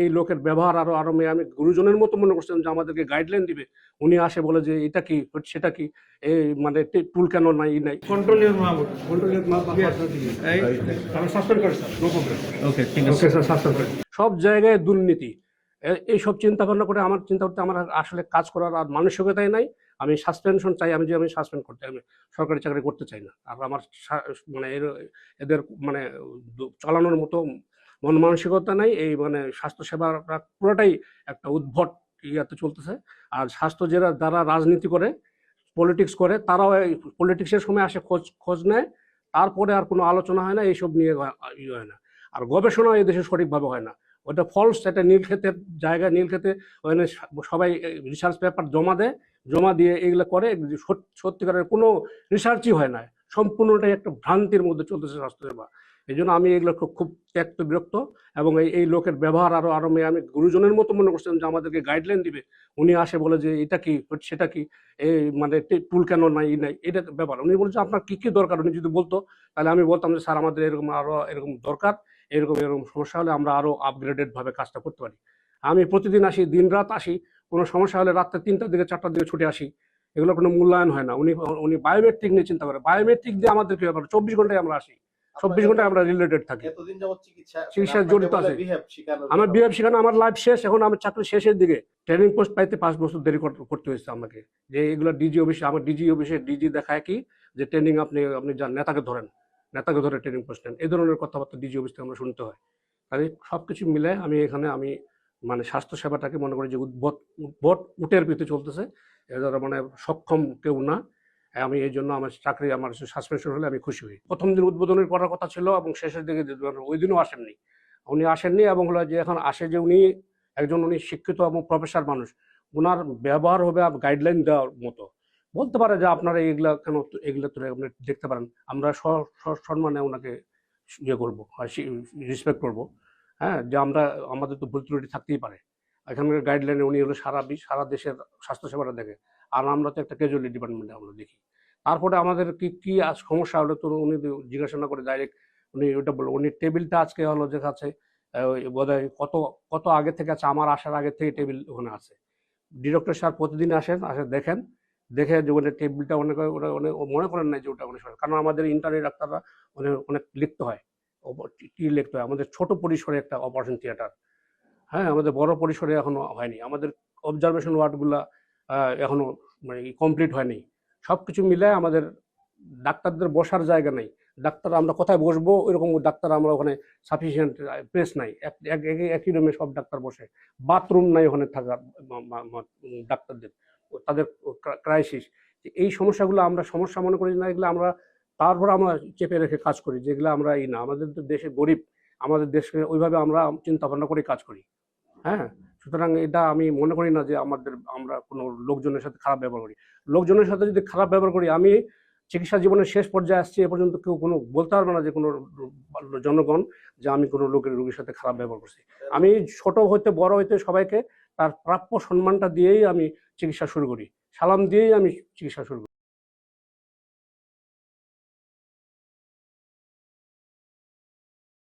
এই লোকের ব্যবহার আরো আরো আমি গুরুজনের মতো মনে করছিলাম যে আমাদেরকে গাইডলাইন দিবে। উনি আসে বলে যে এটা কি সেটা কি, এই মানে টুল কেন নাই নাই Control your mouth. Yes. আমি সাসপেন্ড করি স্যার, নো প্রবলেম। Okay, ঠিক আছে। ওকে স্যার, সাসপেন্ড করি। সব জায়গায় দুর্নীতি, এইসব চিন্তা ভাবনা করে আমার চিন্তা করতে আমার আসলে কাজ করার আর মানসিকতাই নাই। আমি সাসপেনশন চাই, আমি সাসপেন্ড করতে, আমি সরকারি চাকরি করতে চাই না। আর আমার মানে এদের মানে চালানোর মতো মন মানসিকতা নাই। এই মানে স্বাস্থ্যসেবাটা পুরোটাই একটা উদ্ভট ইয়াতে চলতেছে। আর স্বাস্থ্য যারা রাজনীতি করে, পলিটিক্স করে, তারাও এই পলিটিক্সের সময় আসে খোঁজ নেয়, তারপরে আর কোনো আলোচনা হয় না, এইসব নিয়ে ইয়ে হয় না। আর গবেষণা এই দেশে সঠিকভাবে হয় না, ওটা ফলস, একটা নীলক্ষেতের জায়গায়, নীলক্ষেতে ওখানে সবাই রিসার্চ পেপার জমা দিয়ে এগুলো করে, সত্যিকারের কোনো রিসার্চই হয় না, সম্পূর্ণটাই একটা ভ্রান্তির মধ্যে চলতেছে স্বাস্থ্যসেবা। এই জন্য আমি এগুলো খুব ত্যক্ত বিরক্ত। এবং এই লোকের ব্যবহার আরো আরো আমি গুরুজনের মতো মনে করছিলাম যে আমাদেরকে গাইডলাইন দিবে। উনি আসে বলে যে এটা কি সেটা কি, এই মানে টুল কেন নাই এটা ব্যাপার। উনি বলছে আপনার কি কি দরকার, উনি যদি বলতো তাহলে আমি বলতাম যে স্যার আমাদের এরকম আরো এরকম দরকার, এরকম এরকম সমস্যা হলে আমরা আরো আপগ্রেডেড ভাবে কাজটা করতে পারি। আমি প্রতিদিন আসি, দিন রাত আসি, কোনো সমস্যা হলে রাত্রে 3টার দিকে 4টার দিকে ছুটে আসি, এগুলো কোনো মূল্যায়ন হয় না। উনি বায়োমেট্রিক নিয়ে চিন্তা করে, বায়োমেট্রিক দিয়ে আমাদের কি ব্যাপার, 24 ঘন্টায় আমরা আসি, 24 ঘন্টায় আমরা রিলেটেড থাকি, চিকিৎসায় জড়িত আছে। আমার বিহেভ শেখানো, আমার লাইফ শেষ, এখন আমার চাকরি শেষের দিকে, ট্রেনিং পোস্ট পাইতে 5 বছর দেরি করতে হয়েছে আমাকে। যে এগুলো ডিজি অফিসে, আমার ডিজি অফিসে ডিজি দেখায় কি যে ট্রেনিং আপনি যান, নেতাকে ধরে ট্রেনিং পোস্ট নেন, এই ধরনের কথাবার্তা ডিজি অফিস থেকে আমরা শুনতে হয়। তাই সবকিছু মিলে আমি মানে স্বাস্থ্য সেবাটাকে মনে করি যে উদ্ভট উটের পিঠে চলতেছে, এদের মানে সক্ষম কেউ না। আমি এই জন্য আমার চাকরি, আমার সাসপেনশন হলে আমি খুশি হই। প্রথম দিন উদ্বোধনের করার কথা ছিল এবং শেষের দিকে ওই দিনও আসেননি। এবং হলো যে এখন আসে যে উনি শিক্ষিত এবং প্রফেসর মানুষ, ওনার ব্যবহার হবে গাইডলাইন দেওয়ার মতো, বলতে পারে যে আপনারা এগুলা তো আপনি দেখতে পারেন, আমরা সম্মানে ওনাকে ইয়ে করবো, রেসপেক্ট করবো। হ্যাঁ, যে আমাদের তো ভুল ত্রুটি থাকতেই পারে। এখানকার গাইডলাইনে উনি হলো সারা দেশের স্বাস্থ্যসেবাটা দেখে, আর আমরা তো একটা ক্যাজুয়ালি ডিপার্টমেন্টে আমরা দেখি। তারপরে আমাদের কি সমস্যা হলো তো উনি জিজ্ঞাসা না করে ডাইরেক্ট উনি ওটা বলল, উনি টেবিলটা আজকে হলো যে আছে বোধহয় কত আগে থেকে আছে, আমার আসার আগে থেকে টেবিল ওখানে আছে। ডিরেক্টর স্যার প্রতিদিন আসে দেখেন, দেখে যে ওখানে টেবিলটা ওরা মনে করেন না যে ওটা অনেক সময়, কারণ আমাদের ইন্টারনি ডাক্তাররা অনেক লিখতে হয়, কি লিখতে হয়, আমাদের ছোট পরিসরে একটা অপারেশন থিয়েটার। হ্যাঁ, আমাদের বড় পরিসরে এখনো হয়নি, আমাদের অবজারভেশন ওয়ার্ডগুলা এখনো মানে কমপ্লিট হয়নি। সবকিছু মিলে আমাদের ডাক্তারদের বসার জায়গা নেই, ডাক্তার আমরা কোথায় বসবো ওইরকম ডাক্তার আমরা ওখানে সাফিসিয়েন্ট প্লেস নাই, একই রুমে সব ডাক্তার বসে, বাথরুম নাই ওখানে থাকার ডাক্তারদের, তাদের ক্রাইসিস। এই সমস্যাগুলো আমরা সমস্যা মনে করি না, এগুলো আমরা তারপর আমরা চেপে রেখে কাজ করি, যেগুলো আমরা না, আমাদের তো দেশে গরিব, আমাদের দেশকে ওইভাবে আমরা চিন্তা ভাবনা করে কাজ করি। হ্যাঁ, সুতরাং এটা আমি মনে করি না যে আমরা কোনো লোকজনের সাথে খারাপ ব্যবহার করি। লোকজনের সাথে যদি খারাপ ব্যবহার করি, আমি চিকিৎসা জীবনের শেষ পর্যায়ে আসছি, এ পর্যন্ত কেউ কোনো বলতে পারবে না যে কোনো জনগণ যে আমি কোনো রোগীর সাথে খারাপ ব্যবহার করছি। আমি ছোট হইতে বড় হইতে সবাইকে তার প্রাপ্য সম্মানটা দিয়েই আমি চিকিৎসা শুরু করি, সালাম দিয়েই আমি চিকিৎসা শুরু করি।